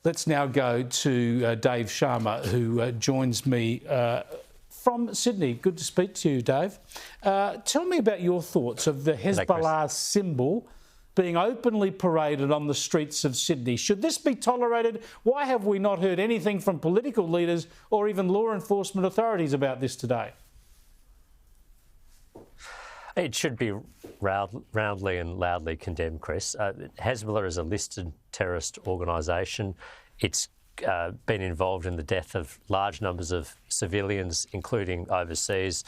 Let's now go to Dave Sharma, who joins me from Sydney. Good to speak to you, Dave. Tell me about your thoughts of the Hezbollah symbol being openly paraded on the streets of Sydney. Should this be tolerated? Why have we not heard anything from political leaders or even law enforcement authorities about this today? It should be roundly and loudly condemned, Chris. Hezbollah is a listed terrorist organisation. It's been involved in the death of large numbers of civilians, including overseas,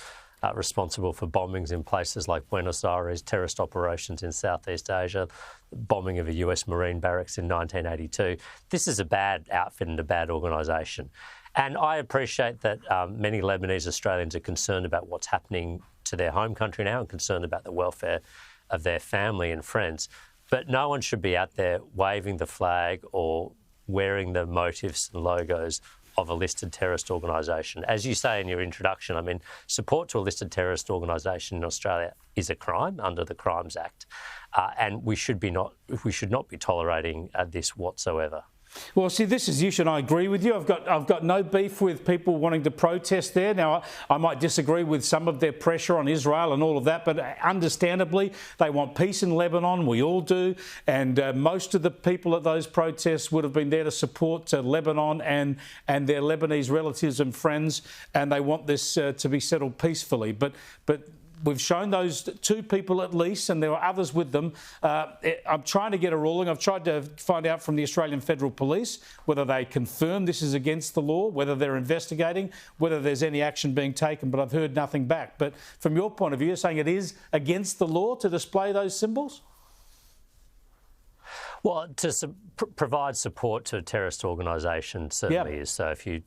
responsible for bombings in places like Buenos Aires, terrorist operations in Southeast Asia, bombing of a US Marine barracks in 1982. This is a bad outfit and a bad organisation. And I appreciate that many Lebanese Australians are concerned about what's happening to their home country now and concerned about the welfare of their family and friends. But no one should be out there waving the flag or wearing the motifs and logos of a listed terrorist organisation. As you say in your introduction, I mean, support to a listed terrorist organisation in Australia is a crime under the Crimes Act, and we should not be tolerating this whatsoever. Well, see, this is issue, and I agree with you. I've got no beef with people wanting to protest there. Now, I might disagree with some of their pressure on Israel and all of that, but understandably, they want peace in Lebanon. We all do. And most of the people at those protests would have been there to support Lebanon and their Lebanese relatives and friends, and they want this to be settled peacefully. But we've shown those two people at least, and there were others with them. I'm trying to get a ruling. I've tried to find out from the Australian Federal Police whether they confirm this is against the law, whether they're investigating, whether there's any action being taken, but I've heard nothing back. But from your point of view, you're saying it is against the law to display those symbols? Well, to provide support to a terrorist organisation certainly is. So if you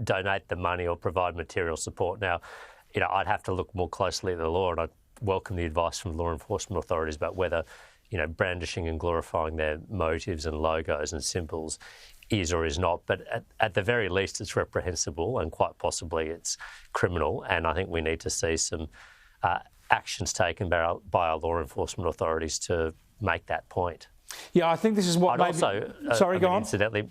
donate the money or provide material support. Now, I'd have to look more closely at the law, and I'd welcome the advice from law enforcement authorities about whether, brandishing and glorifying their motives and logos and symbols is or is not. But at the very least, it's reprehensible and quite possibly it's criminal. And I think we need to see some actions taken by our law enforcement authorities to make that point. Yeah, I think this is what Sorry, go on. Incidentally,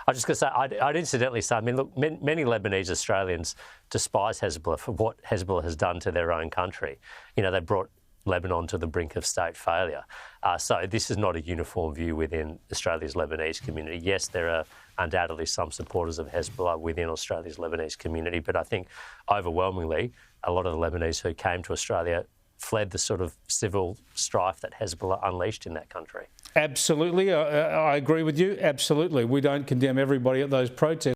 I was just going to say, I'd incidentally say, look, many Lebanese Australians despise Hezbollah for what Hezbollah has done to their own country. They brought Lebanon to the brink of state failure. So this is not a uniform view within Australia's Lebanese community. Yes, there are undoubtedly some supporters of Hezbollah within Australia's Lebanese community, but I think overwhelmingly a lot of the Lebanese who came to Australia fled the sort of civil strife that Hezbollah unleashed in that country. Absolutely. I agree with you. Absolutely. We don't condemn everybody at those protests.